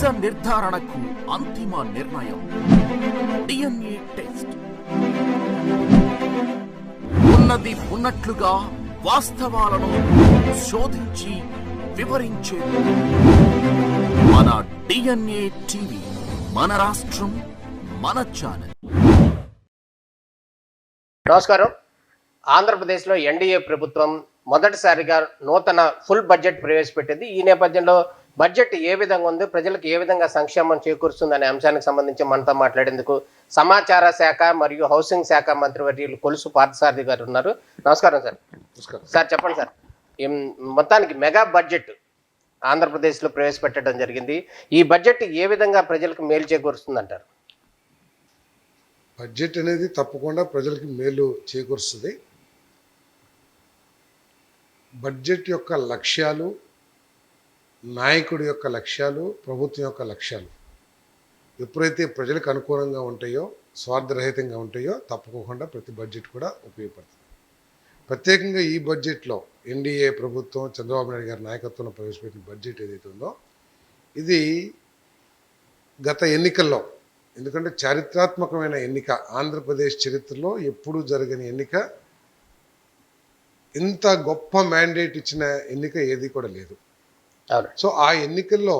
నిజ నిర్ధారణకు అంతిమ నిర్ణయం డిఎన్ఏ టెస్ట్. ఉన్నది ఉన్నట్లుగా వాస్తవాలను శోధించి వివరించే మన డిఎన్ఏ టీవీ, మన రాష్ట్రం, మన ఛానల్. నమస్కారం. ఆంధ్రప్రదేశ్లో ఎన్డీఏ ప్రభుత్వం మొదటిసారిగా నూతన ఫుల్ బడ్జెట్ ప్రవేశపెట్టింది. ఈ నేపథ్యంలో బడ్జెట్ ఏ విధంగా ఉంది, ప్రజలకు ఏ విధంగా సంక్షేమం చేకూరుస్తుందనే అంశానికి సంబంధించి మనతో మాట్లాడేందుకు సమాచార శాఖ మరియు హౌసింగ్ శాఖ మంత్రివర్యులు కొలుసు పార్థసారథి గారు ఉన్నారు. నమస్కారం సార్. సార్ చెప్పండి సార్, మొత్తానికి మెగా బడ్జెట్ ఆంధ్రప్రదేశ్లో ప్రవేశపెట్టడం జరిగింది. ఈ బడ్జెట్ ఏ విధంగా ప్రజలకు మేలు చేకూరుస్తుంది అంటారు? బడ్జెట్ అనేది తప్పకుండా ప్రజలకి మేలు చేకూరుస్తుంది. బడ్జెట్ యొక్క లక్ష్యాలు, నాయకుడి యొక్క లక్ష్యాలు, ప్రభుత్వం యొక్క లక్ష్యాలు ఎప్పుడైతే ప్రజలకు అనుకూలంగా ఉంటాయో, స్వార్థరహితంగా ఉంటాయో తప్పకుండా ప్రతి బడ్జెట్ కూడా ఉపయోగపడుతుంది. ప్రత్యేకంగా ఈ బడ్జెట్లో ఎన్డీఏ ప్రభుత్వం చంద్రబాబు నాయుడు గారి నాయకత్వంలో ప్రవేశపెట్టిన బడ్జెట్ ఏదైతే ఉందో ఇది గత ఎన్నికల్లో, ఎందుకంటే చారిత్రాత్మకమైన ఎన్నిక, ఆంధ్రప్రదేశ్ చరిత్రలో ఎప్పుడూ జరగని ఎన్నిక, ఇంత గొప్ప మ్యాండేట్ ఇచ్చిన ఎన్నిక ఏది కూడా లేదు. సో ఆ ఎన్నికల్లో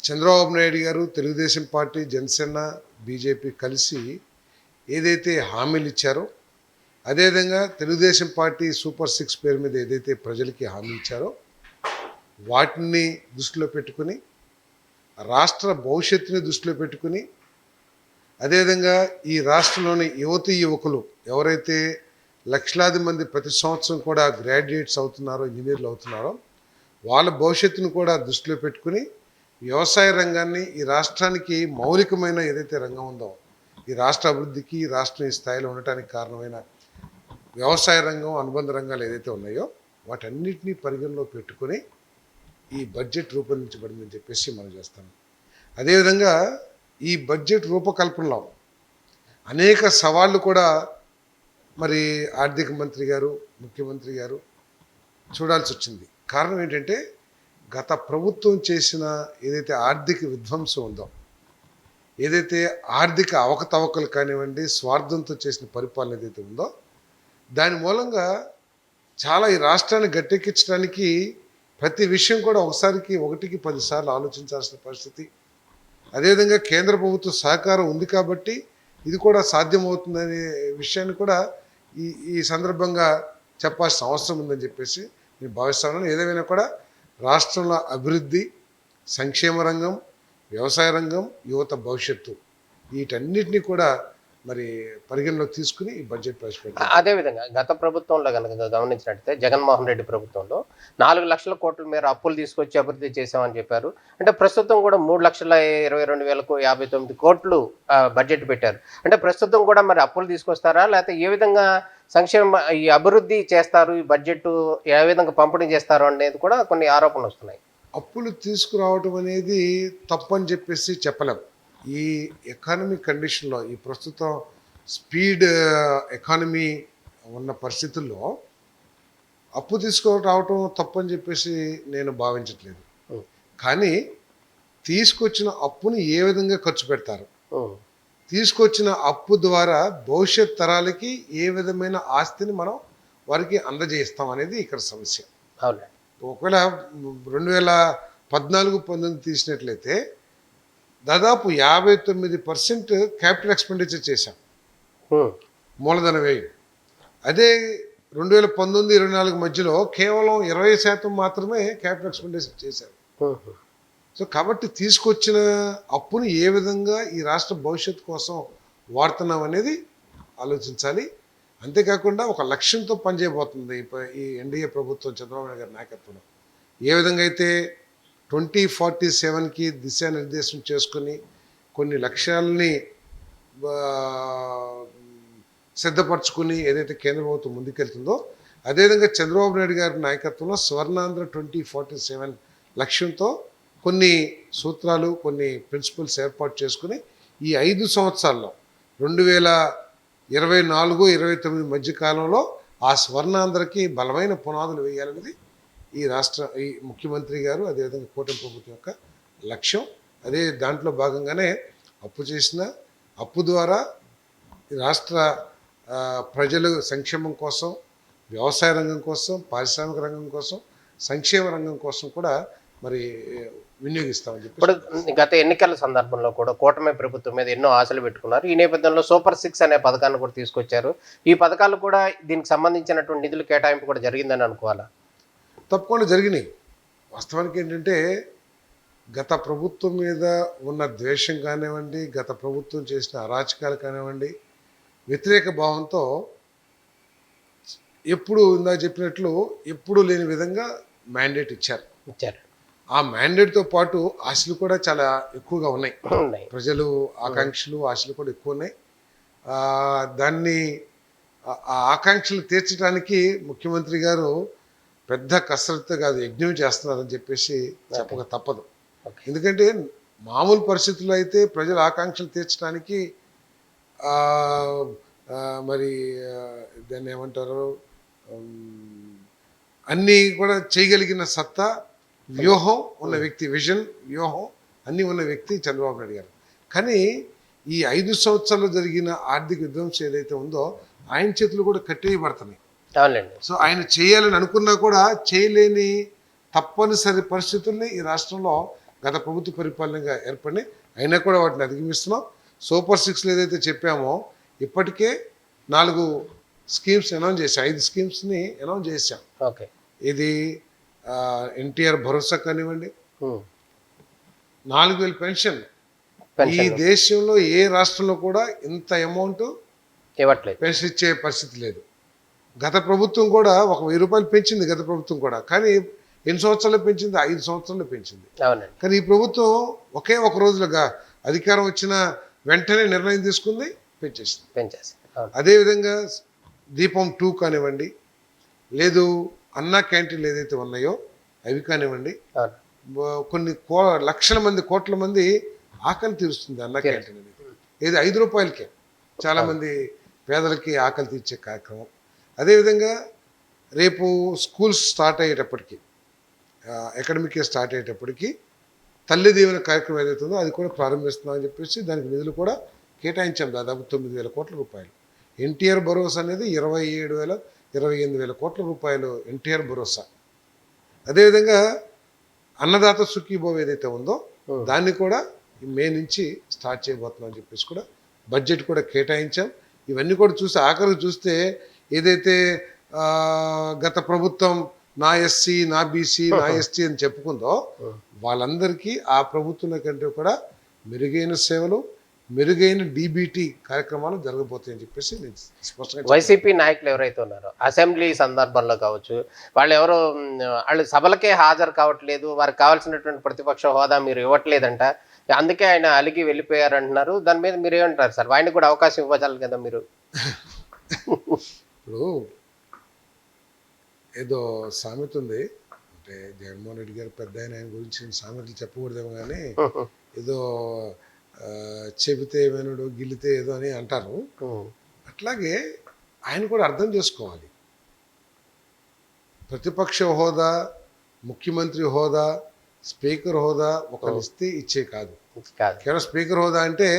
చంద్రబాబు నాయుడు గారు, తెలుగుదేశం పార్టీ, జనసేన, బీజేపీ కలిసి ఏదైతే హామీలు ఇచ్చారో, అదేవిధంగా తెలుగుదేశం పార్టీ సూపర్ 6 పేరు మీద ఏదైతే ప్రజలకి హామీ ఇచ్చారో వాటిని దృష్టిలో పెట్టుకుని, రాష్ట్ర భవిష్యత్తుని దృష్టిలో పెట్టుకుని, అదేవిధంగా ఈ రాష్ట్రంలోని యువతీ యువకులు ఎవరైతే లక్షలాది మంది ప్రతి సంవత్సరం కూడా గ్రాడ్యుయేట్స్ అవుతున్నారో, ఇంజనీర్లు అవుతున్నారో, వాళ్ళ భవిష్యత్తును కూడా దృష్టిలో పెట్టుకుని వ్యవసాయ రంగాన్ని, ఈ రాష్ట్రానికి మౌలికమైన ఏదైతే రంగం ఉందో, ఈ రాష్ట్ర అభివృద్ధికి, ఈ రాష్ట్రం ఈ స్థాయిలో ఉండటానికి కారణమైన వ్యవసాయ రంగం, అనుబంధ రంగాలు ఏదైతే ఉన్నాయో వాటన్నిటినీ పరిగణలో పెట్టుకొని ఈ బడ్జెట్ రూపొందించబడిందని చెప్పేసి మనం చేస్తాము. అదేవిధంగా ఈ బడ్జెట్ రూపకల్పనలో అనేక సవాళ్ళు కూడా మరి ఆర్థిక మంత్రి గారు, ముఖ్యమంత్రి గారు చూడాల్సి వచ్చింది. కారణం ఏంటంటే గత ప్రభుత్వం చేసిన ఏదైతే ఆర్థిక విధ్వంసం ఉందో, ఏదైతే ఆర్థిక అవకతవకలు కానివ్వండి, స్వార్థంతో చేసిన పరిపాలన ఏదైతే ఉందో దాని మూలంగా చాలా ఈ రాష్ట్రాన్ని గట్టెక్కించడానికి ప్రతి విషయం కూడా ఒకటికి 10 సార్లు ఆలోచించాల్సిన పరిస్థితి. అదేవిధంగా కేంద్ర ప్రభుత్వ సహకారం ఉంది కాబట్టి ఇది కూడా సాధ్యమవుతుందనే విషయాన్ని కూడా ఈ సందర్భంగా చెప్పాల్సిన అవసరం ఉందని చెప్పేసి నేను భావిస్తున్నాను. ఏదేమైనా కూడా రాష్ట్రంలో అభివృద్ధి, సంక్షేమ రంగం, వ్యవసాయ రంగం, యువత భవిష్యత్తు వీటన్నిటినీ కూడా మరి పరిగణలోకి తీసుకుని ఈ బడ్జెట్ ప్రవేశపెట్టారు. అదేవిధంగా గత ప్రభుత్వంలో కనుక గమనించినట్టయితే జగన్మోహన్ రెడ్డి ప్రభుత్వంలో 4 లక్షల కోట్ల మేర అప్పులు తీసుకొచ్చి అభివృద్ధి చేశామని చెప్పారు. అంటే ప్రస్తుతం కూడా 3,22,059 కోట్లు బడ్జెట్ పెట్టారు. అంటే ప్రస్తుతం కూడా మరి అప్పులు తీసుకొస్తారా, లేకపోతే ఏ విధంగా సంక్షేమ ఈ అభివృద్ధి చేస్తారు, ఈ బడ్జెట్ ఏ విధంగా పంపిణీ చేస్తారు అనేది కూడా కొన్ని ఆరోపణలు వస్తున్నాయి. అప్పులు తీసుకురావటం అనేది తప్పని చెప్పేసి చెప్పలేం. ఈ ఎకానమీ కండిషన్లో, ఈ ప్రస్తుతం స్పీడ్ ఎకానమీ ఉన్న పరిస్థితుల్లో అప్పు తీసుకురావటం తప్పని చెప్పేసి నేను భావించట్లేదు. కానీ తీసుకొచ్చిన అప్పుని ఏ విధంగా ఖర్చు పెడతారు, తీసుకొచ్చిన అప్పు ద్వారా భవిష్యత్ తరాలకి ఏ విధమైన ఆస్తిని మనం వారికి అందజేస్తాం అనేది ఇక్కడ సమస్య. ఒకవేళ 2014-19 తీసినట్లయితే దాదాపు 59% క్యాపిటల్ ఎక్స్పెండిచర్ చేశాం, మూలధన వ్యయం. అదే 2019-24 మధ్యలో కేవలం 20% మాత్రమే క్యాపిటల్ ఎక్స్పెండిచర్ చేశారు. సో కాబట్టి తీసుకొచ్చిన అప్పుని ఏ విధంగా ఈ రాష్ట్ర భవిష్యత్తు కోసం వాడుతున్నాం అనేది ఆలోచించాలి. అంతేకాకుండా ఒక లక్ష్యంతో పనిచేయబోతుంది ఈ ఎన్డీఏ ప్రభుత్వం చంద్రబాబు నాయుడు గారి నాయకత్వంలో. ఏ విధంగా అయితే 2047కి దిశానిర్దేశం చేసుకుని కొన్ని లక్ష్యాలని సిద్ధపరచుకుని ఏదైతే కేంద్ర ప్రభుత్వం ముందుకెళ్తుందో, అదేవిధంగా చంద్రబాబు నాయుడు గారి నాయకత్వంలో స్వర్ణాంధ్ర 2047 లక్ష్యంతో కొన్ని సూత్రాలు, కొన్ని ప్రిన్సిపల్స్ ఏర్పాటు చేసుకుని ఈ 5 సంవత్సరాల్లో 2024-29 మధ్య కాలంలో ఆ స్వర్ణాంధ్రకి బలమైన పునాదులు వేయాలనేది ఈ ముఖ్యమంత్రి గారు, అదేవిధంగా కూటమి ప్రభుత్వం యొక్క లక్ష్యం. అదే దాంట్లో భాగంగానే అప్పు చేసిన అప్పు ద్వారా ఈ రాష్ట్ర ప్రజలు సంక్షేమం కోసం, వ్యవసాయ రంగం కోసం, పారిశ్రామిక రంగం కోసం, సంక్షేమ రంగం కోసం కూడా మరి వినియోగిస్తామని చెప్పి. ఇప్పుడు గత ఎన్నికల సందర్భంలో కూడా కూటమి ప్రభుత్వం మీద ఎన్నో ఆశలు పెట్టుకున్నారు. ఈ నేపథ్యంలో సూపర్ 6 అనే పథకాన్ని కూడా తీసుకొచ్చారు. ఈ పథకాలు కూడా దీనికి సంబంధించినటువంటి నిధులు కేటాయింపు కూడా జరిగిందని అనుకోవాలా? తప్పకుండా జరిగినాయి. వాస్తవానికి ఏంటంటే గత ప్రభుత్వం మీద ఉన్న ద్వేషం కానివ్వండి, గత ప్రభుత్వం చేసిన అరాచకాలు కానివ్వండి, వ్యతిరేక భావంతో ఎప్పుడు ఇందాక చెప్పినట్లు ఎప్పుడు లేని విధంగా మ్యాండేట్ ఇచ్చారు. ఆ మ్యాండేట్తో పాటు ఆశలు కూడా చాలా ఎక్కువగా ఉన్నాయి. ప్రజలు ఆకాంక్షలు ఆశలు కూడా ఎక్కువ ఉన్నాయి. దాన్ని ఆ ఆకాంక్షలు తీర్చడానికి ముఖ్యమంత్రి గారు పెద్ద కసరత్తు కాదు, యజ్ఞం చేస్తున్నారని చెప్పేసి చెప్పక తప్పదు. ఎందుకంటే మామూలు పరిస్థితుల్లో అయితే ప్రజల ఆకాంక్షలు తీర్చడానికి మరి దాన్ని ఏమంటారు, అన్నీ కూడా చేయగలిగిన సత్తా, వ్యూహం ఉన్న వ్యక్తి, విజన్, వ్యూహం అన్నీ ఉన్న వ్యక్తి చంద్రబాబు నాయుడు గారు. కానీ ఈ 5 సంవత్సరాలు జరిగిన ఆర్థిక విధ్వంసం ఏదైతే ఉందో ఆయన చేతులు కూడా కట్టేయబడుతున్నాయి. సో ఆయన చేయాలని అనుకున్నా కూడా చేయలేని తప్పనిసరి పరిస్థితుల్ని ఈ రాష్ట్రంలో గత ప్రభుత్వ పరిపాలనగా ఏర్పడినాయి. అయినా కూడా వాటిని అధిగమిస్తున్నాం. సూపర్ 6 ఏదైతే చెప్పామో ఇప్పటికే 4 స్కీమ్స్ అనౌన్స్ చేశాం, 5 స్కీమ్స్ని అనౌన్స్ చేశాం. ఇది ఎన్టీఆర్ భరోసా కానివ్వండి, 4000 పెన్షన్. ఈ దేశంలో ఏ రాష్ట్రంలో కూడా ఇంత అమౌంట్ పెన్షన్ ఇచ్చే పరిస్థితి లేదు. గత ప్రభుత్వం కూడా 1000 రూపాయలు పెంచింది గత ప్రభుత్వం కూడా, కానీ ఎన్ని సంవత్సరాలు పెంచింది? 5 సంవత్సరాలు పెంచింది. కానీ ఈ ప్రభుత్వం ఒకే ఒక రోజులుగా అధికారం వచ్చిన వెంటనే నిర్ణయం తీసుకుంది, పెంచేసి. అదేవిధంగా దీపం 2 కానివ్వండి, లేదు అన్నా క్యాంటీన్లు ఏదైతే ఉన్నాయో అవి కానివ్వండి, కొన్ని లక్షల మంది, కోట్ల మంది ఆకలి తీరుస్తుంది అన్నా క్యాంటీన్ అనేది. ఇది 5 రూపాయలకే చాలా మంది పేదలకి ఆకలి తీర్చే కార్యక్రమం. అదేవిధంగా రేపు స్కూల్స్ స్టార్ట్ అయ్యేటప్పటికి, అకాడమిక్ ఇయర్ స్టార్ట్ అయ్యేటప్పటికి తల్లి దీవెన కార్యక్రమం ఏదైతే ఉందో అది కూడా ప్రారంభిస్తున్నామని చెప్పేసి దానికి నిధులు కూడా కేటాయించాం, దాదాపు 9,000 కోట్ల రూపాయలు. ఎన్టీఆర్ భరోసా అనేది 28,000 కోట్ల రూపాయలు ఎన్టీఆర్ భరోసా. అదేవిధంగా అన్నదాత సుఖీభవ ఏదైతే ఉందో దాన్ని కూడా మే నుంచి స్టార్ట్ చేయబోతున్నాం అని చెప్పేసి కూడా బడ్జెట్ కూడా కేటాయించాం. ఇవన్నీ కూడా చూస్తే ఆఖరికి చూస్తే ఏదైతే గత ప్రభుత్వం నా ఎస్సీ, నా బీసీ, నా ఎస్టీ అని చెప్పుకుందో వాళ్ళందరికీ ఆ ప్రభుత్వం కంటే కూడా మెరుగైన సేవలు, మెరుగైన డీబీటీ కార్యక్రమాలు జరగబోతాయని చెప్పేసి నేను స్పష్టంగా. వైసీపీ నాయకులు ఎవరైతే ఉన్నారో అసెంబ్లీ సందర్భంలో కావచ్చు, వాళ్ళు సభలకే హాజరు కావట్లేదు, వారికి కావాల్సినటువంటి ప్రతిపక్ష హోదా మీరు ఇవ్వట్లేదంట, అందుకే ఆయన అలిగి వెళ్ళిపోయారు అంటున్నారు. దాని మీద మీరు ఏమంటారు సార్? ఆయనకు కూడా అవకాశం ఇవ్వాలి కదా మీరు? ఇప్పుడు ఏదో సామెత ఉంది, అంటే జగన్మోహన్ రెడ్డి గారు పెద్ద ఆయన గురించి సామెతలు చెప్పకూడదేమో కానీ ఏదో చెబితే వినడు, గిల్లితే ఏదో అని అంటారు. అట్లాగే ఆయన కూడా అర్థం చేసుకోవాలి. ప్రతిపక్ష హోదా, ముఖ్యమంత్రి హోదా, స్పీకర్ హోదా ఒకరు ఇస్తే ఇచ్చే కాదు. కేవలం స్పీకర్ హోదా అంటే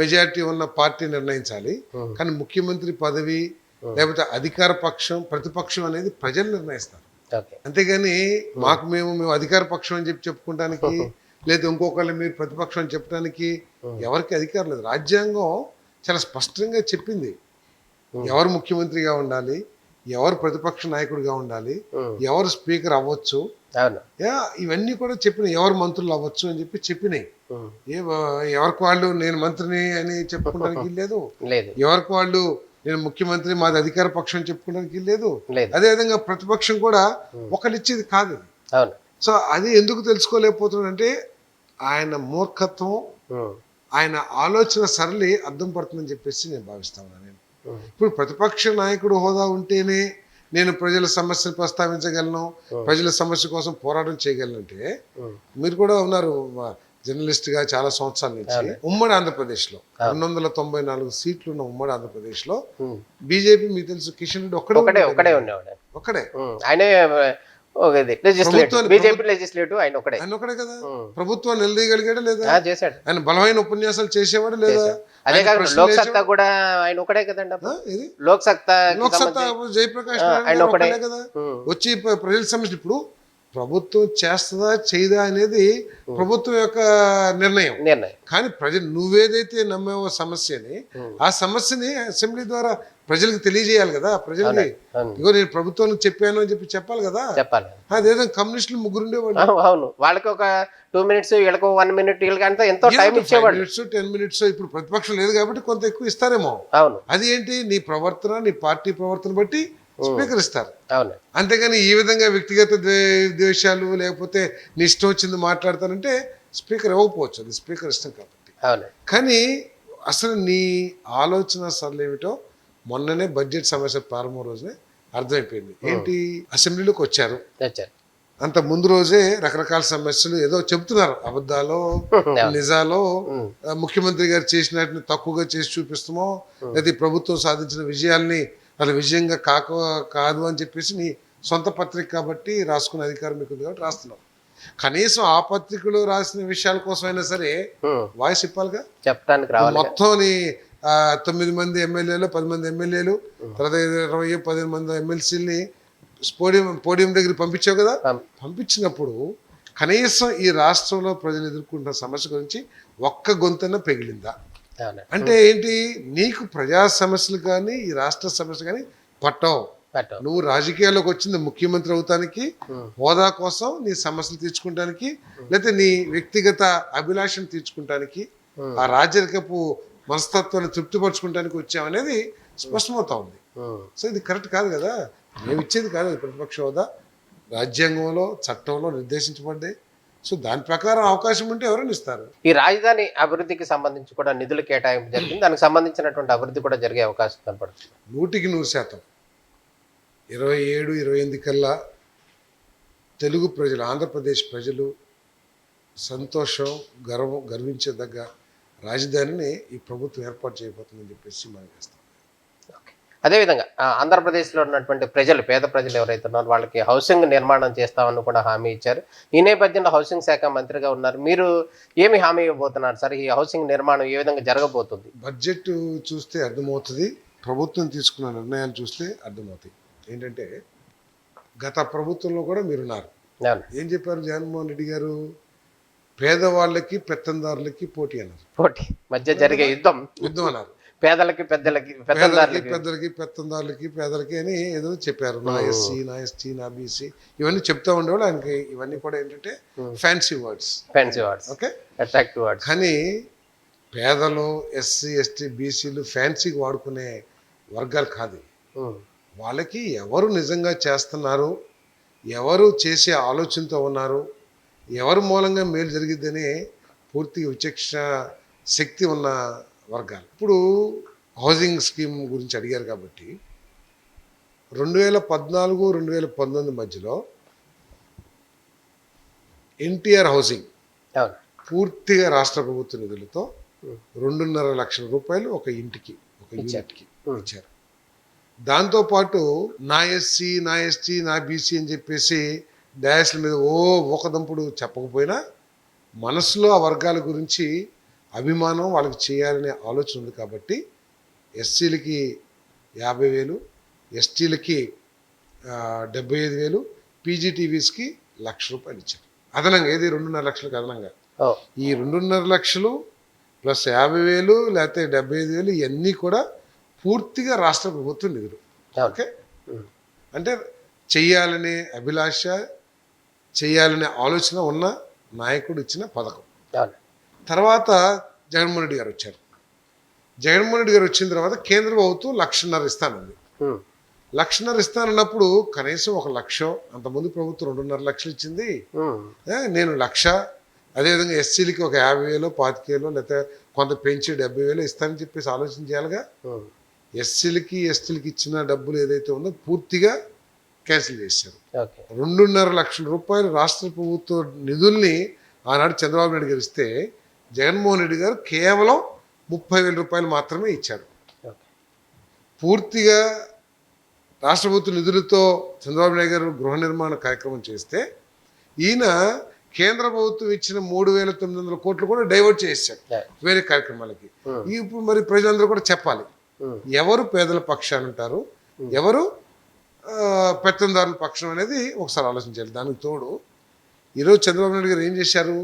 మెజారిటీ ఉన్న పార్టీ నిర్ణయించాలి, కానీ ముఖ్యమంత్రి పదవి లేకపోతే అధికార పక్షం, ప్రతిపక్షం అనేది ప్రజలు నిర్ణయిస్తారు. అంతేగాని మేము అధికార పక్షం అని చెప్పుకోవడానికి, లేదా ఇంకొకళ్ళు మీరు ప్రతిపక్షం అని చెప్పడానికి ఎవరికి అధికారం లేదు. రాజ్యాంగం చాలా స్పష్టంగా చెప్పింది ఎవరు ముఖ్యమంత్రిగా ఉండాలి, ఎవరు ప్రతిపక్ష నాయకుడిగా ఉండాలి, ఎవరు స్పీకర్ అవ్వచ్చు, ఇవన్నీ కూడా చెప్పినాయి. ఎవరు మంత్రులు అవ్వచ్చు అని చెప్పినాయి. ఎవరికి వాళ్ళు నేను మంత్రిని అని చెప్పుకోవడానికి లేదు, ఎవరికి వాళ్ళు నేను ముఖ్యమంత్రి మాది అధికార పక్షం చెప్పుకోవడానికి లేదు. అదేవిధంగా ప్రతిపక్షం కూడా ఒకళ్ళు ఇచ్చేది కాదు. సో అది ఎందుకు తెలుసుకోలేకపోతున్నాడంటే ఆయన మూర్ఖత్వం, ఆయన ఆలోచన సరళి అర్థం పడుతుందని చెప్పేసి నేను భావిస్తాను. నేను ఇప్పుడు ప్రతిపక్ష నాయకుడు హోదా ఉంటేనే నేను ప్రజల సమస్యను ప్రస్తావించగలను, ప్రజల సమస్య కోసం పోరాటం చేయగలనంటే, మీరు కూడా ఉన్నారు జర్నలిస్ట్గా చాలా సంవత్సరాల నుంచి. ఉమ్మడి ఆంధ్రప్రదేశ్లో 294 సీట్లు ఉన్న ఉమ్మడి ఆంధ్రప్రదేశ్లో బీజేపీ మీకు తెలుసు కిషన్ రెడ్డి ఒక్కడే. ఆయనే ఓకే లెజిస్లేటివ్ ప్రభుత్వాన్ని- బీజేపీ లెజిస్లేటివ్ ఆయన ఒకడే ఆయన ఒకడే కదా ప్రభుత్వాన్ని నిలదీయగలిగాడా లేదా? చేశాడు. ఆయన బలమైన ఉపన్యాసాలు చేసేవాడు లేదా? అదే ఆయన కాదు ప్రశ్నలు లోక్ సత్తా వేసేవాడు? కూడా ఆయన ఒకడే కదండి అప్పుడు. ఇది లోక్ సత్తా లోక్సత్తా జయప్రకాష్ నారాయణ ఆయన గారు ఒకడే. ఒకడే కదా వచ్చి ప్రజల సమస్యలు ఇప్పుడు ప్రభుత్వం చేస్తుందా చేయదా అనేది ప్రభుత్వం యొక్క నిర్ణయం. కానీ నువ్వేదైతే నమ్మేవో సమస్యని ఆ సమస్యని అసెంబ్లీ ద్వారా ప్రజలకు తెలియజేయాలి కదా. ప్రజలకి ఇగో నేను ప్రభుత్వానికి చెప్పాను అని చెప్పాలి కదా. చెప్పాలి. అదేదో కమ్యూనిస్టులు ముగ్గురుండేవాళ్ళు. అవును, వాళ్ళకి ఒక 2 minutes, వీళ్ళకి 1 minute, వీళ్ళకి అంతా ఎంతో టైం ఇచ్చేవాళ్ళు. 5 minutes 10 minutes ఇప్పుడు ప్రతిపక్షం లేదు కాబట్టి కొంత ఎక్కువ ఇస్తారేమో. అవును, అది ఏంటి నీ ప్రవర్తన నీ పార్టీ ప్రవర్తన బట్టి స్పీకర్ ఇస్తారు. అవును, అంతేగాని ఈ విధంగా వ్యక్తిగత ద్వేషాలు లేకపోతే నీ ఇష్టం వచ్చింది మాట్లాడతానంటే స్పీకర్ ఇవ్వకపోవచ్చు. అది స్పీకర్ ఇష్టం కాబట్టి. అవును, కానీ అసలు నీ ఆలోచన సరళి ఏమిటో మొన్ననే బడ్జెట్ సమావేశం ప్రారంభం రోజునే అర్థమైపోయింది. ఏంటి, అసెంబ్లీలోకి వచ్చారు, అంత ముందు రోజే రకరకాల సమస్యలు ఏదో చెబుతున్నారు, అబద్ధాలో నిజాలో ముఖ్యమంత్రి గారు చేసినట్టు తక్కువగా చేసి చూపిస్తామో లేదా ప్రభుత్వం సాధించిన విజయాల్ని అది విజయంగా కాదు అని చెప్పేసి నీ సొంత పత్రిక కాబట్టి రాసుకునే అధికారం మీకు ఉంది కాబట్టి రాస్తున్నాం. కనీసం ఆ పత్రికలో రాసిన విషయాల కోసమైనా సరే వాయిస్ ఇప్పాలిగా. చెప్పడానికి రావాలి. మొత్తం 9 మంది ఎమ్మెల్యేలు 10 మంది ఎమ్మెల్యేలు తర్వాత 20-15 మంది ఎమ్మెల్సీలని పోడియం దగ్గర పంపించావు కదా. పంపించినప్పుడు కనీసం ఈ రాష్ట్రంలో ప్రజలు ఎదుర్కొంటున్న సమస్య గురించి ఒక్క గొంతున పెగిలిందా? అంటే ఏంటి, నీకు ప్రజా సమస్యలు కానీ ఈ రాష్ట్ర సమస్యలు కానీ పట్టవు. నువ్వు రాజకీయాల్లోకి వచ్చింది ముఖ్యమంత్రి అవుతానికి, హోదా కోసం, నీ సమస్యలు తీర్చుకుంటానికి, లేకపోతే నీ వ్యక్తిగత అభిలాషను తీర్చుకుంటానికి, ఆ రాజరికపు మనస్తత్వాన్ని తృప్తిపరచుకుంటానికి వచ్చామనేది స్పష్టమవుతా ఉంది. సో ఇది కరెక్ట్ కాదు కదా. మేము ఇచ్చేది కాదు అది ప్రతిపక్ష హోదా, రాజ్యాంగంలో చట్టంలో నిర్దేశించబడ్డాయి. సో దాని ప్రకారం అవకాశం ఉంటే ఎవరైనా ఇస్తారు. ఈ రాజధాని అభివృద్ధికి సంబంధించి కూడా నిధుల కేటాయింపు జరిగింది, దానికి సంబంధించినటువంటి అభివృద్ధి కూడా జరిగే అవకాశం కనపడుతుంది. 100% 27-28 కల్లా తెలుగు ప్రజలు, ఆంధ్రప్రదేశ్ ప్రజలు సంతోషం గర్వించదగ్గ రాజధానిని ఈ ప్రభుత్వం ఏర్పాటు చేయబోతుందని చెప్పేసి మనం చేస్తాం. అదేవిధంగా ఆంధ్రప్రదేశ్లో ఉన్నటువంటి ప్రజలు, పేద ప్రజలు ఎవరైతే ఉన్నారో వాళ్ళకి హౌసింగ్ నిర్మాణం చేస్తామని కూడా హామీ ఇచ్చారు. ఈ నేపథ్యంలో హౌసింగ్ శాఖ మంత్రిగా ఉన్నారు, మీరు ఏమి హామీ ఇవ్వబోతున్నారు సార్? ఈ హౌసింగ్ నిర్మాణం ఏ విధంగా జరగబోతుంది? బడ్జెట్ చూస్తే అర్థమవుతుంది, ప్రభుత్వం తీసుకున్న నిర్ణయాలు చూస్తే అర్థమవుతాయి. ఏంటంటే గత ప్రభుత్వంలో కూడా మీరున్నారు. ఏం చెప్పారు జగన్మోహన్ రెడ్డి గారు? పేదవాళ్ళకి పెత్తందారులకి పోటీ అన్నారు. పోటీ మధ్య జరిగే యుద్ధం అన్నారు. పేదలకి పెద్దలకి పెత్తందారులకి పేదలకి అని ఏదో చెప్పారు. నా ఎస్సీ, నా ఎస్టీ, నా బీసీ ఇవన్నీ చెప్తా ఉండేవాళ్ళు. ఆయనకి ఇవన్నీ కూడా ఏంటంటే fancy words. Okay, attractive words. కానీ పేదలు, ఎస్సీ, ఎస్టీ, బీసీలు ఫ్యాన్సీకి వాడుకునే వర్గాలు కాదు. వాళ్ళకి ఎవరు నిజంగా చేస్తున్నారు, ఎవరు చేసే ఆలోచనతో ఉన్నారు, ఎవరి మూలంగా మేలు జరిగిద్దనే పూర్తిగా విచక్షణ శక్తి ఉన్న వర్గాలు. ఇప్పుడు హౌసింగ్ స్కీమ్ గురించి అడిగారు కాబట్టి 2014-2019 మధ్యలో ఎన్టీఆర్ హౌసింగ్ పూర్తిగా రాష్ట్ర ప్రభుత్వ నిధులతో 2.5 లక్షల రూపాయలు ఒక యూనిట్కి ఇచ్చారు. దాంతోపాటు నా ఎస్సీ, నా ఎస్టీ, నా బీసీ అని చెప్పేసి డాయస్ల మీద ఒకదంపుడు చెప్పకపోయినా మనసులో ఆ వర్గాల గురించి అభిమానం, వాళ్ళకి చేయాలనే ఆలోచన ఉంది కాబట్టి ఎస్సీలకి 50,000, ఎస్టీలకి 75,000, పీజీటీవీస్కి 1,00,000 రూపాయలు ఇచ్చారు అదనంగా. ఏది 2.5 లక్షలకు అదనంగా. ఈ 2.5 లక్షలు ప్లస్ 50,000 లేకపోతే 75,000 ఇవన్నీ కూడా పూర్తిగా రాష్ట్ర ప్రభుత్వం నిధులు. ఓకే, అంటే చెయ్యాలనే అభిలాష, చెయ్యాలనే ఆలోచన ఉన్న నాయకుడు ఇచ్చిన పథకం. తర్వాత జగన్మోహన్ రెడ్డి గారు వచ్చారు. జగన్మోహన్ రెడ్డి గారు వచ్చిన తర్వాత కేంద్ర ప్రభుత్వం 1,50,000 ఇస్తానండి. 1,50,000 ఇస్తానన్నప్పుడు కనీసం 1,00,000, అంతకుముందు ప్రభుత్వం 2.5 లక్షలు ఇచ్చింది, నేను 1,00,000, అదేవిధంగా ఎస్సీలకి ఒక 50,000, 25,000 లేకపోతే కొంత పెంచి 70,000 ఇస్తానని చెప్పేసి ఆలోచన చేయాలిగా. ఎస్సీలకి, ఎస్టీలకి ఇచ్చిన డబ్బులు ఏదైతే ఉందో పూర్తిగా క్యాన్సిల్ చేశారు. 2.5 లక్షల రూపాయలు రాష్ట్ర ప్రభుత్వ నిధుల్ని ఆనాడు చంద్రబాబు నాయుడు గారు ఇస్తే జగన్మోహన్ రెడ్డి గారు కేవలం 30,000 రూపాయలు మాత్రమే ఇచ్చాడు. పూర్తిగా రాష్ట్ర ప్రభుత్వ నిధులతో చంద్రబాబు నాయుడు గారు గృహ నిర్మాణ కార్యక్రమం చేస్తే ఈయన కేంద్ర ప్రభుత్వం ఇచ్చిన 3,900 కోట్లు కూడా డైవర్ట్ చేశారు వేరే కార్యక్రమాలకి. ఇప్పుడు మరి ప్రజలందరూ కూడా చెప్పాలి ఎవరు పేదల పక్షాన ఉంటారు, ఎవరు పెత్తందారుల పక్షం అనేది ఒకసారి ఆలోచించాలి. దానికి తోడు ఈరోజు చంద్రబాబు నాయుడు గారు ఏం చేశారు,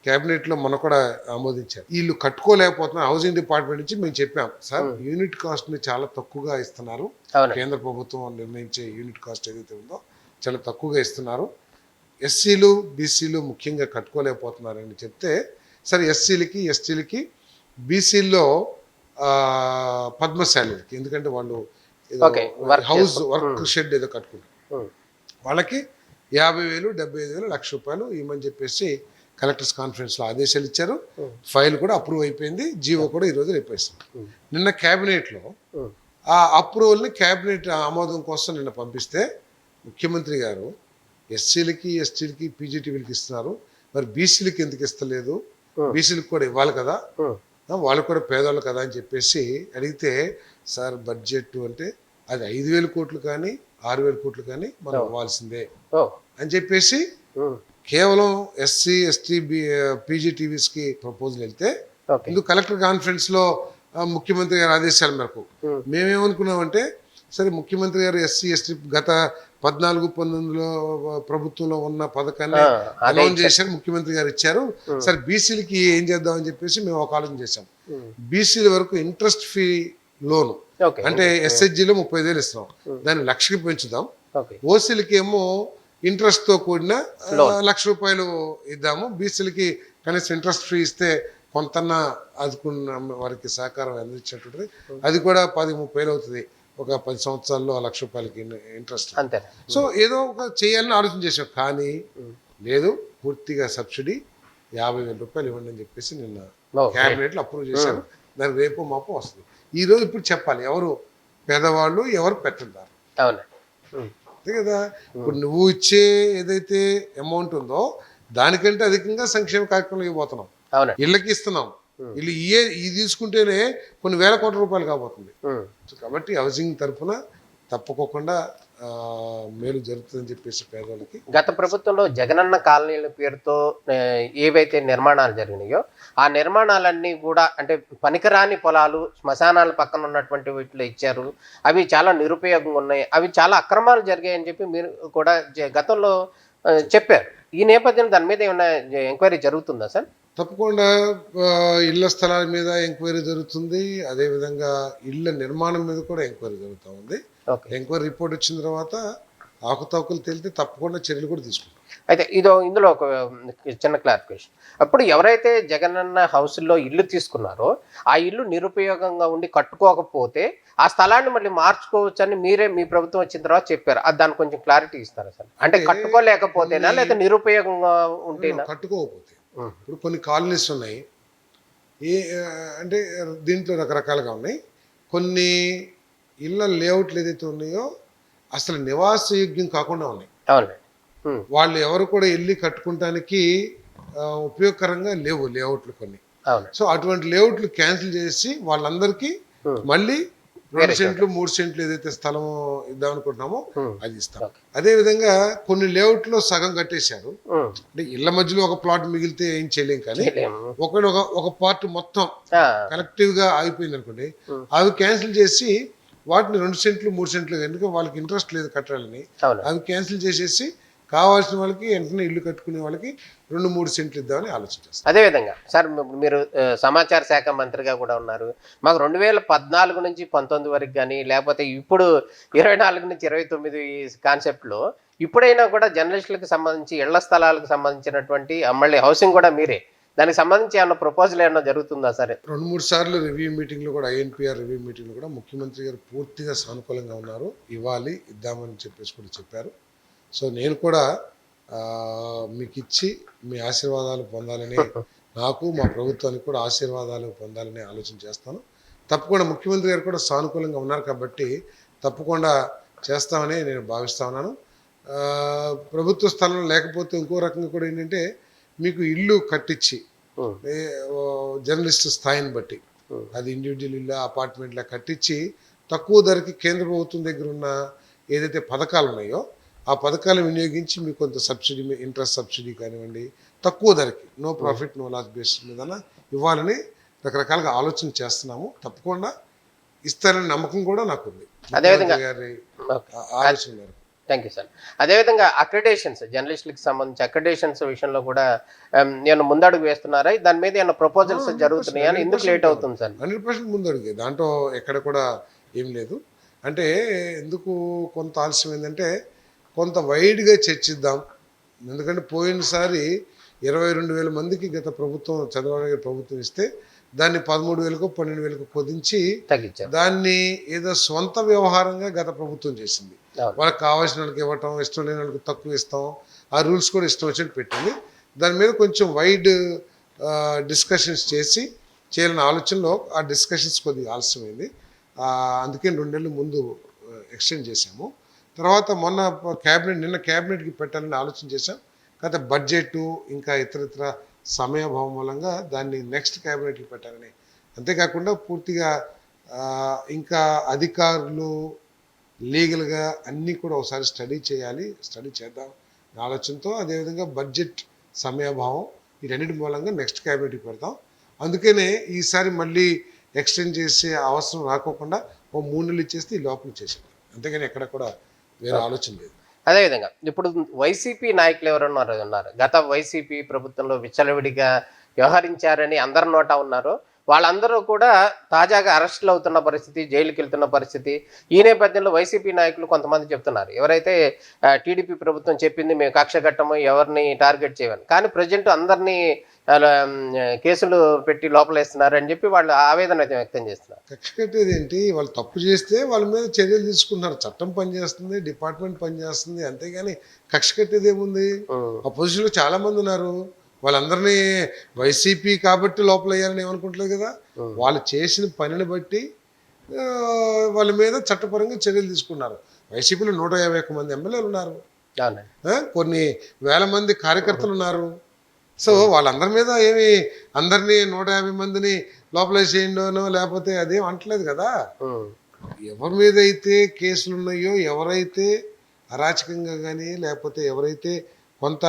క్యాబినెట్లో మొన్న కూడా ఆమోదించారు. వీళ్ళు కట్టుకోలేకపోతున్నారు. హౌసింగ్ డిపార్ట్మెంట్ నుంచి మేము చెప్పాం సార్, యూనిట్ కాస్ట్ని చాలా తక్కువగా ఇస్తున్నారు. కేంద్ర ప్రభుత్వం నిర్ణయించే యూనిట్ కాస్ట్ ఏదైతే ఉందో చాలా తక్కువగా ఇస్తున్నారు. ఎస్సీలు బీసీలు ముఖ్యంగా కట్టుకోలేకపోతున్నారని చెప్తే, సరే ఎస్సీలకి ఎస్టీలకి బీసీల్లో పద్మశాలికి, ఎందుకంటే వాళ్ళు హౌస్ వర్క్ షెడ్ ఏదో కట్టుకుంటారు, వాళ్ళకి 50,000 75,000 1,00,000 రూపాయలు ఇవ్వమని చెప్పేసి కలెక్టర్స్ కాన్ఫరెన్స్లో ఆదేశాలు ఇచ్చారు. ఫైల్ కూడా అప్రూవ్ అయిపోయింది. జీవో కూడా ఈరోజు రేపేస్తుంది. నిన్న క్యాబినెట్లో ఆ అప్రూవల్ని క్యాబినెట్ ఆమోదం కోసం నిన్న పంపిస్తే ముఖ్యమంత్రి గారు ఎస్సీలకి ఎస్టీలకి పీజీటీవీలకి ఇస్తున్నారు, మరి బీసీలకి ఎందుకు ఇస్తలేదు, బీసీలకు కూడా ఇవ్వాలి కదా, వాళ్ళు కూడా పేదవాళ్ళు కదా అని చెప్పేసి అడిగితే, సార్ బడ్జెట్ అంటే అది 5,000 కోట్లు కానీ 6,000 కోట్లు కానీ మనం ఇవ్వాల్సిందే అని చెప్పేసి కేవలం ఎస్సీ ఎస్టీ పీజీటీవీస్కి ప్రపోజల్ వెళ్తే, ఇందుకు కలెక్టర్ కాన్ఫరెన్స్లో ముఖ్యమంత్రి గారి ఆదేశాల మేరకు మేమేమనుకున్నామంటే, సరే ముఖ్యమంత్రి గారు ఎస్సీ ఎస్టీ గత 14-19లో ప్రభుత్వంలో ఉన్న పథకాన్ని అనౌన్స్ చేశారు, ముఖ్యమంత్రి గారు ఇచ్చారు, సరే బీసీలకి ఏం చేద్దామని చెప్పేసి మేము ఒక ఆలోచన చేశాం. బీసీల వరకు ఇంట్రెస్ట్ ఫ్రీ లోను అంటే ఎస్హెచ్జిలో 30,000 ఇస్తున్నాం, దాన్ని 1,00,000కి పెంచుదాం. ఓసీలకి ఏమో ఇంట్రెస్ట్ తో కూడిన 1,00,000 రూపాయలు ఇద్దాము, బీసీలకి కనీసం ఇంట్రెస్ట్ ఫ్రీ ఇస్తే కొంత ఆదుకున్న వారికి సహకారం అందించేటది, అది కూడా 10-30 అవుతుంది, ఒక 10 సంవత్సరాల్లో 1,00,000 రూపాయలకి ఇంట్రెస్ట్. సో ఏదో ఒక చేయాలని ఆలోచన చేసాం, కానీ లేదు, పూర్తిగా సబ్సిడీ 50,000 రూపాయలు ఇవ్వండి అని చెప్పేసి నిన్న క్యాబినెట్లో అప్రూవ్ చేశారు. దానికి రేపు మాపు వస్తుంది. ఈరోజు ఇప్పుడు చెప్పాలి ఎవరు పేదవాళ్ళు ఎవరు పెట్టారు అంతే కదా. ఇప్పుడు నువ్వు ఇచ్చే ఏదైతే అమౌంట్ ఉందో దానికంటే అధికంగా సంక్షేమ కార్యక్రమం ఇవ్వబోతున్నాం, ఇళ్ళకి ఇస్తున్నాం. ఇల్లు ఇది తీసుకుంటేనే కొన్ని వేల కోట్ల రూపాయలు కాబోతుంది. కాబట్టి హౌసింగ్ తరఫున తప్పకోకుండా మేలు జరుగుతుందని చెప్పేసి పేదవాళ్ళకి. గత ప్రభుత్వంలో జగనన్న కాలనీల పేరుతో ఏవైతే నిర్మాణాలు జరిగినాయో ఆ నిర్మాణాలన్నీ కూడా అంటే పనికిరాని పొలాలు శ్మశానాల పక్కన ఉన్నటువంటి వీటిలో ఇచ్చారు, అవి చాలా నిరుపయోగంగా ఉన్నాయి, అవి చాలా అక్రమాలు జరిగాయని చెప్పి మీరు కూడా గతంలో చెప్పారు. ఈ నేపథ్యంలో దాని మీద ఏమైనా ఎంక్వైరీ జరుగుతుందా సార్? తప్పకుండా ఇళ్ల స్థలాల మీద ఎంక్వైరీ జరుగుతుంది, అదేవిధంగా ఇళ్ల నిర్మాణం మీద కూడా ఎంక్వైరీ జరుగుతూ ఉంది. ఎంక్వైరీ రిపోర్ట్ వచ్చిన తర్వాత ఆకుతవకలు తేలితే తప్పకుండా చర్యలు కూడా తీసుకుంటాం. అయితే ఇందులో ఒక చిన్న క్లారిఫికేషన్, అప్పుడు ఎవరైతే జగనన్న హౌస్లో ఇల్లు తీసుకున్నారో ఆ ఇల్లు నిరుపయోగంగా ఉండి కట్టుకోకపోతే ఆ స్థలాన్ని మళ్ళీ మార్చుకోవచ్చు అని మీ ప్రభుత్వం వచ్చిన తర్వాత చెప్పారు. అది దానికి కొంచెం క్లారిటీ ఇస్తారా సార్? అంటే కట్టుకోలేకపోతేనా లేదా నిరుపయోగంగా ఉంటేనా? కట్టుకోకపోతే ఇప్పుడు కొన్ని కాలనీస్ ఉన్నాయి, అంటే దీంట్లో రకరకాలుగా ఉన్నాయి. కొన్ని ఇళ్ళ లేఅవుట్లు ఏదైతే ఉన్నాయో అసలు నివాసయోగ్యం కాకుండా ఉన్నాయి. వాళ్ళు ఎవరు కూడా వెళ్ళి కట్టుకుంటానికి ఉపయోగకరంగా లేవు లేఅవుట్లు కొన్ని. సో అటువంటి లేఅవుట్లు క్యాన్సిల్ చేసి వాళ్ళందరికీ మళ్ళీ 2 సెంట్లు 3 సెంట్లు ఏదైతే స్థలం ఇద్దాం అనుకుంటున్నామో అది ఇస్తాం. అదే విధంగా కొన్ని లేఅవుట్లో సగం కట్టేశారు, అంటే ఇళ్ల మధ్యలో ఒక ప్లాట్ మిగిలితే ఏం చేయలేం, కానీ ఒక పార్ట్ మొత్తం కలెక్టివ్ గా ఆగిపోయింది అనుకోండి, అవి క్యాన్సిల్ చేసి వాటిని 2 సెంట్లు 3 సెంట్లు, ఎందుకంటే వాళ్ళకి ఇంట్రెస్ట్ లేదు కట్టాలని, అవి క్యాన్సిల్ చేసేసి కావాల్సిన వాళ్ళకి వెంటనే ఇల్లు కట్టుకునే వాళ్ళకి 2-3 సెంట్లు ఇద్దామని ఆలోచించారు. అదేవిధంగా సార్ మీరు సమాచార శాఖ మంత్రిగా కూడా ఉన్నారు, మాకు 2014 నుంచి 19 వరకు కానీ లేకపోతే ఇప్పుడు 24 నుంచి 29 కాన్సెప్ట్లో ఇప్పుడైనా కూడా జర్నలిస్టులకు సంబంధించి ఇళ్ల స్థలాలకు సంబంధించినటువంటి మళ్ళీ హౌసింగ్ కూడా మీరే, దానికి సంబంధించి ఏమన్నా ప్రపోజల్ ఏమన్నా జరుగుతుందా సరే? 2-3 సార్లు రివ్యూ మీటింగ్లో కూడా ఐఎన్పిఆర్ రివ్యూ మీటింగ్లో కూడా ముఖ్యమంత్రి గారు పూర్తిగా సానుకూలంగా ఉన్నారు, ఇవ్వాలి ఇద్దామని చెప్పేసి కూడా చెప్పారు. సో నేను కూడా మీకు ఇచ్చి మీ ఆశీర్వాదాలు పొందాలని, నాకు మా ప్రభుత్వానికి కూడా ఆశీర్వాదాలు పొందాలని ఆలోచన చేస్తాను. తప్పకుండా ముఖ్యమంత్రి గారు కూడా సానుకూలంగా ఉన్నారు కాబట్టి తప్పకుండా చేస్తామని నేను భావిస్తా ఉన్నాను. ప్రభుత్వ స్థలం లేకపోతే ఇంకో రకంగా కూడా ఏంటంటే, మీకు ఇల్లు కట్టించి జర్నలిస్ట్ స్థాయిని బట్టి అది ఇండివిజువల్ ఇల్లు అపార్ట్మెంట్లా కట్టించి తక్కువ ధరకి కేంద్ర ప్రభుత్వం దగ్గర ఉన్న ఏదైతే పథకాలు ఉన్నాయో ఆ పథకాలను వినియోగించి మీకు కొంత సబ్సిడీ, ఇంట్రెస్ట్ సబ్సిడీ కానివ్వండి, తక్కువ ధరకి no profit no loss basis మీద ఇవ్వాలని రకరకాలుగా ఆలోచన చేస్తున్నాము. తప్పకుండా ఇస్తారనే నమ్మకం కూడా నాకుంది. అదేవిధంగా గారి ఆలోచన మేరకు. Thank you sir. అదేవిధంగా అక్రిడేషన్స్, జర్నలిస్టులకు సంబంధించి అక్రిడేషన్స్ విషయంలో కూడా నేను ముందడుగు వేస్తున్నారా? దాని మీద ఏమైనా ప్రపోజల్స్ జరుగుతున్నాయా? ఎందుకు లేట్ అవుతుంది సార్? 100% ముందడుగే, దాంట్లో ఎక్కడ కూడా ఏం లేదు. అంటే ఎందుకు కొంత ఆలస్యం ఏంటంటే కొంత వైడ్గా చర్చిద్దాం. ఎందుకంటే పోయినసారి 22,000 మందికి గత ప్రభుత్వం, చంద్రబాబు నాయుడు ప్రభుత్వం ఇస్తే దాన్ని 13,000కో 12,000కో కుదించి తగ్గించారు. దాన్ని ఏదో సొంత వ్యవహారంగా గత ప్రభుత్వం చేసింది. అవును. వాళ్ళకి కావాల్సిన వాళ్ళకి ఇవ్వటం, ఇష్టం లేని వాళ్ళకి తక్కువ ఇస్తాం, ఆ రూల్స్ కూడా ఇష్టం వచ్చినట్టు పెట్టింది. దాని మీద కొంచెం వైడ్ డిస్కషన్స్ చేయాలన్న ఆలోచనలో ఆ డిస్కషన్స్ కొద్దిగా ఆలస్యమైంది. అందుకే 2 నెలలు ముందు ఎక్స్టెండ్ చేశాము. తర్వాత మొన్న నిన్న క్యాబినెట్కి పెట్టాలని ఆలోచన చేశాం. కాకపోతే బడ్జెట్ ఇంకా ఇతరత్ర సమయభావం మూలంగా దాన్ని నెక్స్ట్ క్యాబినెట్కి పెట్టాలని. అంతేకాకుండా పూర్తిగా ఇంకా అధికారులు లీగల్గా అన్నీ కూడా ఒకసారి స్టడీ చేద్దాం ఆలోచనతో, అదేవిధంగా బడ్జెట్ సమయభావం ఈ రెండింటి మూలంగా నెక్స్ట్ క్యాబినెట్కి పెడతాం. అందుకనే ఈసారి మళ్ళీ ఎక్స్టెండ్ చేసే అవసరం రాకోకుండా 3 నెలలు ఇచ్చేస్తే ఈ లోపల చేసేది. అంతేగాని ఎక్కడ కూడా వేరే ఆలోచన లేదు. అదేవిధంగా ఇప్పుడు వైసీపీ నాయకులు ఎవరన్నా ఉన్నారు, గత వైసీపీ ప్రభుత్వంలో విచ్చలవిడిగా వ్యవహరించారని అందరి నోటా ఉన్నారు. వాళ్ళందరూ కూడా తాజాగా అరెస్టులు అవుతున్న పరిస్థితి, జైలుకి వెళ్తున్న పరిస్థితి. ఈ నేపథ్యంలో వైసీపీ నాయకులు కొంతమంది చెప్తున్నారు, ఎవరైతే టీడీపీ ప్రభుత్వం చెప్పింది మేము కక్ష కట్టము, ఎవరిని టార్గెట్ చేయమని, కానీ ప్రజెంట్ అందరినీ కేసులు పెట్టి లోపలేస్తున్నారు అని చెప్పి వాళ్ళు ఆవేదన వ్యక్తం చేస్తున్నారు. కక్ష కట్టేది ఏంటి? వాళ్ళు తప్పు చేస్తే వాళ్ళ మీద చర్యలు తీసుకుంటున్నారు. చట్టం పనిచేస్తుంది, డిపార్ట్మెంట్ పనిచేస్తుంది. అంతేగాని కక్ష కట్టేది ఏముంది? అపోజిషన్లో చాలా మంది ఉన్నారు. వాళ్ళందరినీ వైసీపీ కాబట్టి లోపల వేయాలని ఏమనుకుంటలేదు కదా. వాళ్ళు చేసిన పనిని బట్టి వాళ్ళ మీద చట్టపరంగా చర్యలు తీసుకున్నారు. వైసీపీలో 151 మంది ఎమ్మెల్యేలు ఉన్నారు, కొన్ని వేల మంది కార్యకర్తలు ఉన్నారు. సో వాళ్ళందరి మీద ఏమి అందరినీ 150 మందిని లోపల వేసేయండోనో లేకపోతే అదేం అంటలేదు కదా. ఎవరి మీద అయితే కేసులు ఉన్నాయో, ఎవరైతే అరాచకంగా కానీ లేకపోతే ఎవరైతే కొంత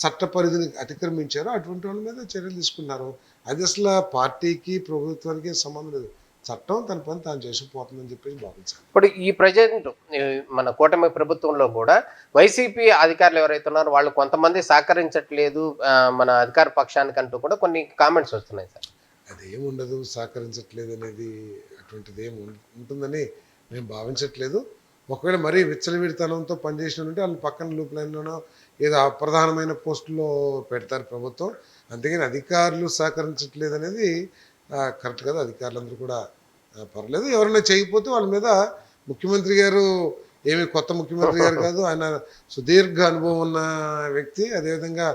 చట్ట పరిధిని అతిక్రమించారో అటువంటి వాళ్ళ మీద చర్యలు తీసుకున్నారు. అది అసలు పార్టీకి ప్రభుత్వానికి సంబంధం లేదు. చట్టం తన పని తాను చేసుకుపోతుందని చెప్పేసి భావించాలి. ఇప్పుడు ఈ ప్రజెంట్ మన కూటమి ప్రభుత్వంలో కూడా వైసీపీ అధికారులు ఎవరైతే ఉన్నారో వాళ్ళు కొంతమంది సహకరించట్లేదు మన అధికార పక్షానికి అంటూ కూడా కొన్ని కామెంట్స్ వస్తున్నాయి సార్. అదేముండదు, సహకరించట్లేదు అనేది అటువంటిది ఏమి ఉంటుందని నేను భావించట్లేదు. ఒకవేళ మరీ విచ్చలవిడితనంతో పనిచేసిన ఉంటే వాళ్ళు పక్కన లూప్ లైన్లోనో ఏదో అప్రధానమైన పోస్టుల్లో పెడతారు ప్రభుత్వం. అంతేగాని అధికారులు సహకరించట్లేదు అనేది కరెక్ట్ కదా. అధికారులందరూ కూడా పర్లేదు, ఎవరైనా చేయకపోతే వాళ్ళ మీద ముఖ్యమంత్రి గారు ఏమి కొత్త ముఖ్యమంత్రి గారు కాదు, ఆయన సుదీర్ఘ అనుభవం ఉన్న వ్యక్తి. అదేవిధంగా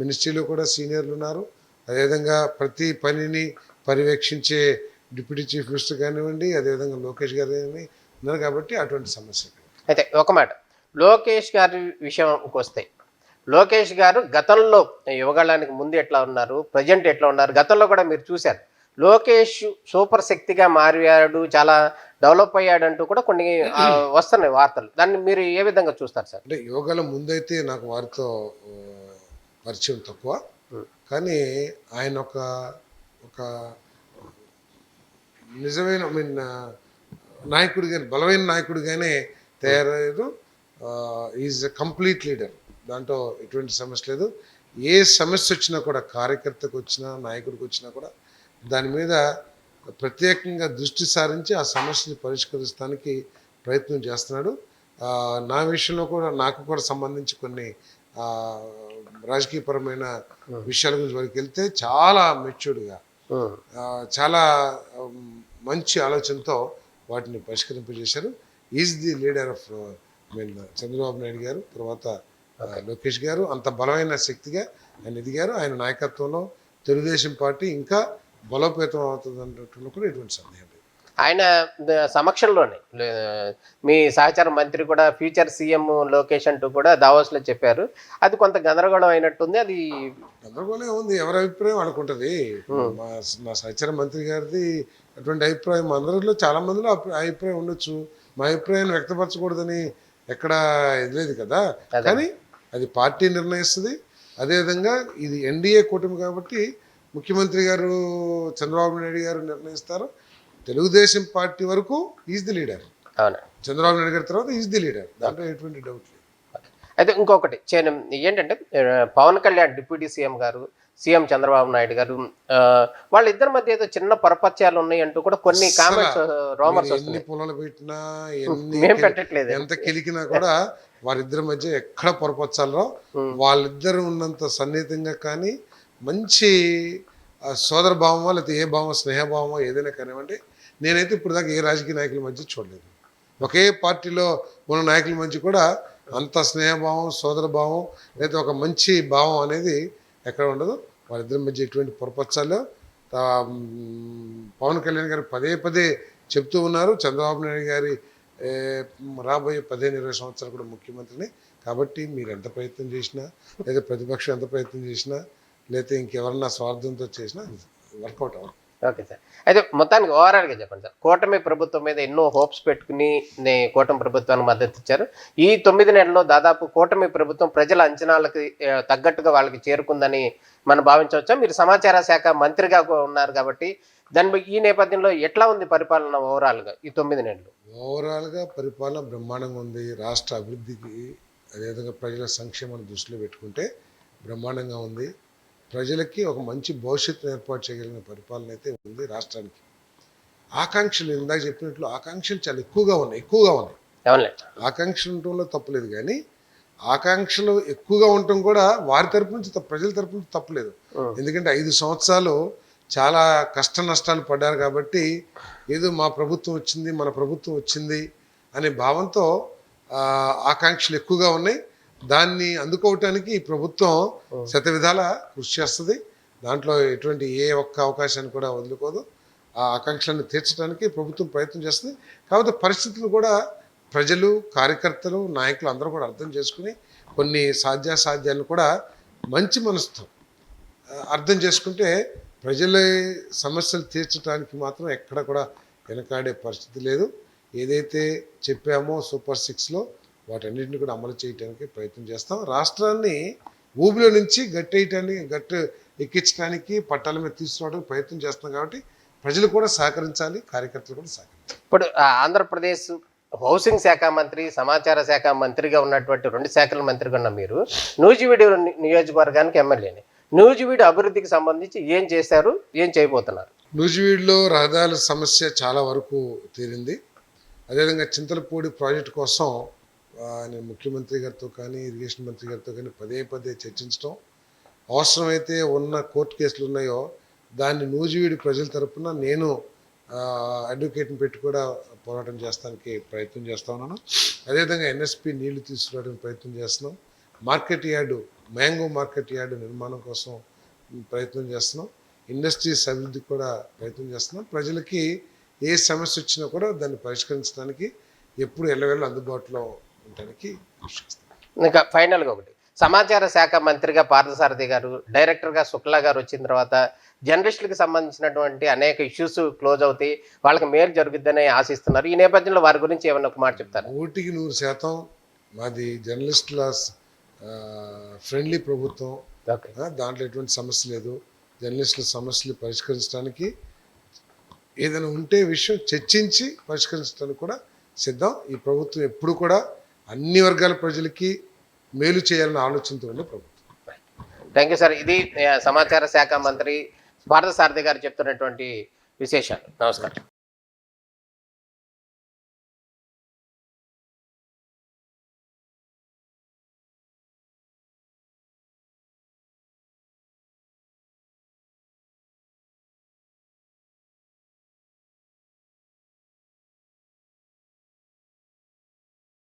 మినిస్ట్రీలో కూడా సీనియర్లు ఉన్నారు. అదేవిధంగా ప్రతి పనిని పర్యవేక్షించే డిప్యూటీ చీఫ్ మినిస్టర్ కానివ్వండి, అదేవిధంగా లోకేష్ గారు ఉన్నారు. కాబట్టి అటువంటి సమస్య. అయితే ఒక మాట, లోకేష్ గారి విషయంకి వస్తే, లోకేష్ గారు గతంలో యువగళానికి ముందు ఎట్లా ఉన్నారు, ప్రజెంట్ ఎట్లా ఉన్నారు, గతంలో కూడా మీరు చూశారు. లోకేష్ సూపర్ శక్తిగా మారాడు, చాలా డెవలప్ అయ్యాడంటూ కూడా కొన్ని వస్తున్నాయి వార్తలు. దాన్ని మీరు ఏ విధంగా చూస్తారు సార్? అంటే యువగళ ముందైతే నాకు వారితో పరిచయం తక్కువ, కానీ ఆయన ఒక నిజమైన నాయకుడిగా, బలమైన నాయకుడిగానే తయారయ్యారు. ఈజ్ ఎ కంప్లీట్ లీడర్, దాంట్లో ఎటువంటి సమస్య లేదు. ఏ సమస్య వచ్చినా కూడా, కార్యకర్తకు వచ్చినా నాయకుడికి వచ్చినా కూడా దాని మీద ప్రత్యేకంగా దృష్టి సారించి ఆ సమస్యని పరిష్కరించడానికి ప్రయత్నం చేస్తున్నాడు. నా విషయంలో కూడా నాకు కూడా సంబంధించి కొన్ని రాజకీయపరమైన విషయాల గురించి వరకు వెళ్తే చాలా మెచ్యూర్డ్గా, చాలా మంచి ఆలోచనతో వాటిని పరిష్కరింపజేశారు. Is the leader of Chandrababu Naidu గారు, తర్వాత లోకేష్ గారు. అంత బలమైన శక్తిగా ఆయన ఎదిగారు. ఆయన నాయకత్వంలో తెలుగుదేశం పార్టీ ఇంకా బలోపేతం అవుతుంది అన్నట్లో కూడా ఎటువంటి సందేహం లేదు. ఆయన సమక్షంలోనే మీ సహచార మంత్రి కూడా ఫ్యూచర్ సీఎం లోకేష్ అంటూ కూడా దావోస్లో చెప్పారు. అది కొంత గందరగోళం అయినట్టుంది. అది గందరగోళం ఉంది, ఎవరి అభిప్రాయం అనుకుంటుంది. నా సహచార మంత్రి గారిది అటువంటి అభిప్రాయం అందరిలో చాలా మందిలో అభిప్రాయం ఉండొచ్చు. మా అభిప్రాయాన్ని వ్యక్తపరచకూడదని ఎక్కడ ఇది లేదు కదా. కానీ అది పార్టీ నిర్ణయిస్తుంది. అదేవిధంగా ఇది ఎన్డీఏ కూటమి కాబట్టి ముఖ్యమంత్రి గారు చంద్రబాబు నాయుడు గారు నిర్ణయిస్తారు. తెలుగుదేశం పార్టీ వరకు ఈజ్ ది లీడర్. అవునా, చంద్రబాబు నాయుడు గారి తర్వాత ఈజ్ ది లీడర్, దాంట్లో ఎటువంటి డౌట్ లేదు. అయితే ఇంకొకటి ఏంటంటే పవన్ కళ్యాణ్ డిప్యూటీ సీఎం గారు, సీఎం చంద్రబాబు నాయుడు గారు వాళ్ళిద్దరి మధ్య ఏదో చిన్న పరపత్యాలు ఉన్నాయి అంటూ కూడా కొన్ని కామెంట్స్ రోమర్స్ ఎన్ని పొలాలు పెట్టినా మేము పెట్టట్లేదు, ఎంత కెలికినా కూడా వారిద్దరి మధ్య ఎక్కడ పొరపచ్చాలో వాళ్ళిద్దరు ఉన్నంత సన్నిహితంగా కానీ మంచి సోదర భావమో లేకపోతే ఏ భావం స్నేహభావమో ఏదైనా కానివ్వండి, నేనైతే ఇప్పుడు దాకా ఏ రాజకీయ నాయకుల మధ్య చూడలేదు. ఒకే పార్టీలో ఉన్న నాయకుల మధ్య కూడా అంత స్నేహభావం, సోదర భావం లేదా ఒక మంచి భావం అనేది ఎక్కడ ఉండదు. వాళ్ళిద్దరి మధ్య ఎటువంటి పొరపచ్చాలో పవన్ కళ్యాణ్ గారు పదే పదే చెప్తూ ఉన్నారు. చంద్రబాబు నాయుడు గారి రాబోయే 15-20 సంవత్సరాలు కూడా ముఖ్యమంత్రిని కాబట్టి మీరు ఎంత ప్రయత్నం చేసినా లేదా ప్రతిపక్షం ఎంత ప్రయత్నం చేసినా లేకపోతే ఇంకెవరన్నా స్వార్థంతో చేసినా వర్కౌట్ అవ్వదు. ఓకే సార్, అయితే మొత్తానికి ఓవరాల్గా చెప్పండి సార్. కూటమి ప్రభుత్వం మీద ఎన్నో హోప్స్ పెట్టుకుని కూటమి ప్రభుత్వానికి మద్దతు ఇచ్చారు. ఈ 9 నెలల్లో దాదాపు కూటమి ప్రభుత్వం ప్రజల అంచనాలకి తగ్గట్టుగా వాళ్ళకి చేరుకుందని మనం భావించవచ్చా? మీరు సమాచార శాఖ మంత్రిగా ఉన్నారు కాబట్టి ఈ నేపథ్యంలో ఎట్లా ఉంది పరిపాలన ఓవరాల్గా ఈ 9 నెలలు? ఓవరాల్గా పరిపాలన బ్రహ్మాండంగా ఉంది. రాష్ట్ర అభివృద్ధికి అదేవిధంగా ప్రజల సంక్షేమాన్ని దృష్టిలో పెట్టుకుంటే బ్రహ్మాండంగా ఉంది. ప్రజలకి ఒక మంచి భవిష్యత్తును ఏర్పాటు చేయగలిగిన పరిపాలన అయితే ఉంది రాష్ట్రానికి. ఆకాంక్షలు ఇందాక చెప్పినట్లు ఆకాంక్షలు చాలా ఎక్కువగా ఉన్నాయి. ఆకాంక్షలు ఉండటంలో తప్పులేదు, కానీ ఆకాంక్షలు ఎక్కువగా ఉండటం కూడా వారి తరపు నుంచి ప్రజల తరపు నుంచి తప్పులేదు. ఎందుకంటే 5 సంవత్సరాలు చాలా కష్ట నష్టాలు పడ్డారు కాబట్టి ఏదో మా ప్రభుత్వం వచ్చింది, మన ప్రభుత్వం వచ్చింది అనే భావంతో ఆకాంక్షలు ఎక్కువగా ఉన్నాయి. దాన్ని అందుకోవటానికి ఈ ప్రభుత్వం శతవిధాల కృషి చేస్తుంది. దాంట్లో ఎటువంటి ఏ ఒక్క అవకాశాన్ని కూడా వదులుకోదు. ఆ ఆకాంక్షలను తీర్చడానికి ప్రభుత్వం ప్రయత్నం చేస్తుంది. కాకపోతే పరిస్థితులు కూడా ప్రజలు, కార్యకర్తలు, నాయకులు అందరూ కూడా అర్థం చేసుకుని కొన్ని సాధ్యాసాధ్యాలను కూడా మంచి మనసుతో అర్థం చేసుకుంటే ప్రజల సమస్యలు తీర్చడానికి మాత్రం ఎక్కడ కూడా వెనకాడే పరిస్థితి లేదు. ఏదైతే చెప్పామో సూపర్ 6లో వాటన్నిటిని కూడా అమలు చేయడానికి ప్రయత్నం చేస్తాం. రాష్ట్రాన్ని ఊబిలో నుంచి గట్టు ఎక్కించడానికి పట్టాల మీద తీసుకురావడానికి ప్రయత్నం చేస్తాం. కాబట్టి ప్రజలు కూడా సహకరించాలి, కార్యకర్తలు కూడా సహకరించాలి. ఇప్పుడు ఆంధ్రప్రదేశ్ హౌసింగ్ శాఖ మంత్రి, సమాచార శాఖ మంత్రిగా ఉన్నటువంటి 2 శాఖల మంత్రిగా ఉన్న మీరు నూజివీడు నియోజకవర్గానికి ఎమ్మెల్యేని. నూజివీడు అభివృద్ధికి సంబంధించి ఏం చేశారు, ఏం చేయబోతున్నారు? నూజివీడులో రహదారుల సమస్య చాలా వరకు తీరింది. అదేవిధంగా చింతలపూడి ప్రాజెక్టు కోసం నేను ముఖ్యమంత్రి గారితో కానీ ఇరిగేషన్ మంత్రి గారితో కానీ పదే చర్చించడం, అవసరమైతే ఉన్న కోర్టు కేసులు ఉన్నాయో దాన్ని నూజివీడు ప్రజల తరపున నేను అడ్వకేట్ని పెట్టి కూడా పోరాటం చేస్తానికి ప్రయత్నం చేస్తూ ఉన్నాను. అదేవిధంగా ఎన్ఎస్పి నీళ్లు తీసుకురావడానికి ప్రయత్నం చేస్తున్నాం. Market yard, mango market yard నిర్మాణం కోసం ప్రయత్నం చేస్తున్నాం. ఇండస్ట్రీస్ అభివృద్ధికి కూడా ప్రయత్నం చేస్తున్నాం. ప్రజలకి ఏ సమస్య వచ్చినా కూడా దాన్ని పరిష్కరించడానికి ఎప్పుడు ఎల్లవేళ అందుబాటులో ఉండడానికి కృషి చేస్తాం. ఇంకా ఫైనల్గా ఒకటి, సమాచార శాఖ మంత్రిగా పార్థసారథి గారు, డైరెక్టర్గా శుక్లా గారు వచ్చిన తర్వాత జర్నలిస్టులకు సంబంధించినటువంటి అనేక ఇష్యూస్ క్లోజ్ అవుతాయి, వాళ్ళకి మేలు జరుగుద్దని ఆశిస్తున్నారు. ఈ నేపథ్యంలో వారి గురించి ఏమన్నా ఒక మాట చెప్తారు? 100% మాది జర్నలిస్టుల ఫ్రెండ్లీ ప్రభుత్వం. దాంట్లో ఎటువంటి సమస్య లేదు. జర్నలిస్టుల సమస్యలు పరిష్కరించడానికి ఏదైనా ఉంటే విషయం చర్చించి పరిష్కరించడానికి కూడా సిద్ధం. ఈ ప్రభుత్వం ఎప్పుడు కూడా అన్ని వర్గాల ప్రజలకి మేలు చేయాలని ఆలోచనతో ఉండే ప్రభుత్వం. Thank you sir. ఇది సమాచార శాఖ మంత్రి పార్థసారథి గారు చెప్తున్నటువంటి విశేషాలు. నమస్కారం.